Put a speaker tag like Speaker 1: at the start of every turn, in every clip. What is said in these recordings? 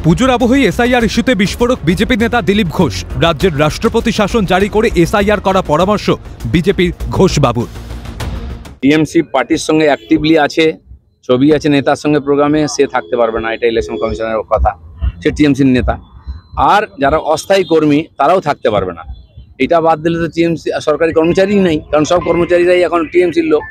Speaker 1: পুজোর আবহেই এসআইআর ইস্যুতে বিস্ফোরক বিজেপি নেতা দিলীপ ঘোষ। রাজ্যের রাষ্ট্রপতি শাসন জারি করে এসআইআর করা পরামর্শ বিজেপির ঘোষ বাবুর।
Speaker 2: টিএমসি পার্টির সঙ্গে অ্যাক্টিভলি আছে, ছবি আছে নেতার সঙ্গে প্রোগ্রামে, সে থাকতে পারবে না, এটা ইলেকশন কমিশনের কথা। সে টিএমসির নেতা। আর যারা অস্থায়ী কর্মী তারাও থাকতে পারবে না। এটা বাদ দিলে তো টিএমসি সরকারি কর্মচারী নেই, কারণ সব কর্মচারীরাই এখন টিএমসির লোক।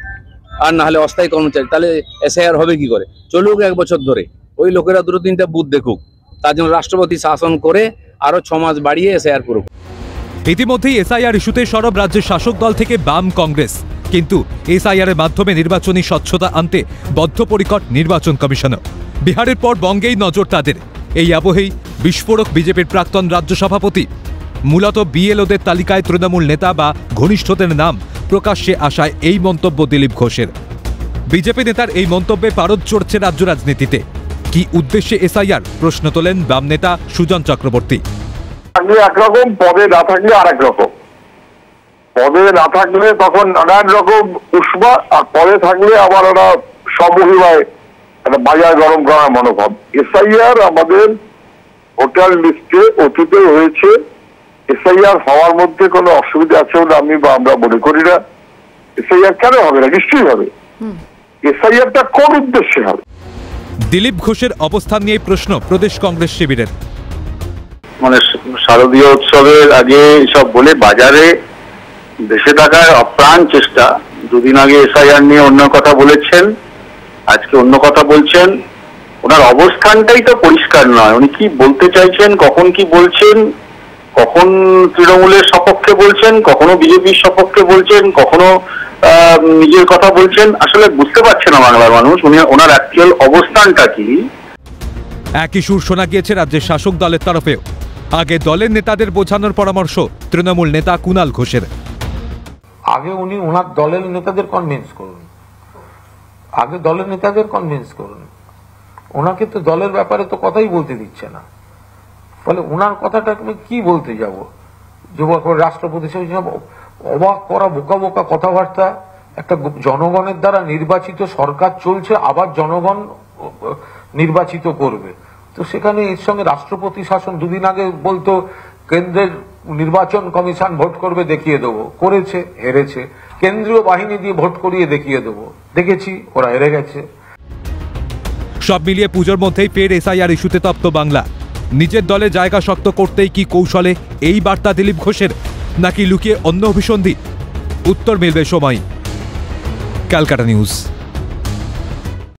Speaker 2: আর না হলে অস্থায়ী কর্মচারী, তাহলে এসআইআর হবে কি করে? চলুক 1 বছর ধরে, ওই লোকেরা 2-3টা বুথ দেখুক। তার জন্য রাষ্ট্রপতি শাসন করে আরো 6 মাস বাড়িয়ে এসআইআর করুক।
Speaker 1: ইতিমধ্যেই এসআইআর ইস্যুতে সরব রাজ্যের শাসক দল থেকে বাম কংগ্রেস, কিন্তু এসআইআর এর মাধ্যমে নির্বাচনী স্বচ্ছতা আনতে বদ্ধপরিকর নির্বাচন কমিশনও। বিহারের পর বঙ্গেই নজর তাদের। এই আবহেই বিস্ফোরক বিজেপির প্রাক্তন রাজ্য সভাপতি। মূলত বিএলওদের তালিকায় তৃণমূল নেতা বা ঘনিষ্ঠদের নাম প্রকাশ্যে আসায় এই মন্তব্য দিলীপ ঘোষের। বিজেপি নেতার এই মন্তব্যে পারদ চড়ছে রাজ্য রাজনীতিতে। কি উদ্দেশ্যে এসআইআর? প্রশ্ন তোলেন বাম নেতা সুজন চক্রবর্তী।
Speaker 3: একরকম, পদে না থাকলে আর একরকম। পদে না থাকলে তখন নানান রকম উষ্মা, আর পদে থাকলে আবার ওরা সমহিমায় একটা বাজার গরম করার মনোভাব। এসআইআর আমাদের ভোটার লিস্টে অতীতে হয়েছে। এসআইআর হওয়ার মধ্যে কোনো অসুবিধা আছে বলে আমি বা আমরা মনে করি না। এসআইআর কেন হবে না? নিশ্চয়ই হবে। এসআইআরটা কোন উদ্দেশ্যে হবে?
Speaker 1: দিলীপ ঘোষের অবস্থান নিয়ে প্রশ্ন প্রদেশ কংগ্রেস শিবিরের।
Speaker 4: মানে শারদীয় উৎসবের আগে সব বলে বাজারে দেশে থাকার অপ্রাণ চেষ্টা। দুদিন আগে এসআইআর নিয়ে অন্য কথা বলেছেন, আজকে অন্য কথা বলছেন। ওনার অবস্থানটাই তো পরিষ্কার নয়। উনি কি বলতে চাইছেন, কখন কি বলছেন, কখন তৃণমূলের সপক্ষে বলছেন, কখনো বিজেপির সপক্ষে বলছেন, কখনো নিজের কথা বলছেন। আসলে বুঝতে পারছে না বাংলার মানুষ ওনার অ্যাকচুয়াল অবস্থানটা কি।
Speaker 1: একই সুর শোনা গিয়েছে রাজ্যের শাসক দলের তরফেও। আগে দলের নেতাদের বোঝানোর পরামর্শ তৃণমূল নেতা কুণাল ঘোষের।
Speaker 5: আগে উনি ওনার দলের নেতাদের কনভিন্স করুন, আগে দলের নেতাদের কনভিন্স করুন। ওনাকে তো দলের ব্যাপারে তো কথাই বলতে দিচ্ছে না, ফলে ওনার কথাটা আমি কি বলতে যাব? যুবক রাষ্ট্রপতি অবাক করা বোকা বোকা কথাবার্তা। একটা জনগণের দ্বারা নির্বাচিত সরকার চলছে, আবার জনগণ নির্বাচিত করবে, তো সেখানে এর সঙ্গে রাষ্ট্রপতি শাসন। দুদিন আগে বলতো কেন্দ্রের নির্বাচন কমিশন ভোট করবে, দেখিয়ে দেবো, করেছে, হেরেছে। কেন্দ্রীয় বাহিনী দিয়ে ভোট করিয়ে দেখিয়ে দেবো, দেখেছি ওরা হেরে গেছে।
Speaker 1: সব মিলিয়ে পুজোর মধ্যেই ফের এসআইআর ইস্যুতে তপ্ত বাংলা। নিজের দলে জায়গা শক্ত করতেই কি কৌশলে এই বার্তা দিলীপ ঘোষের, নাকি লুকিয়ে অন্য অভিসন্ধি? উত্তর মিলবে সময়। ক্যালকাটা নিউজ।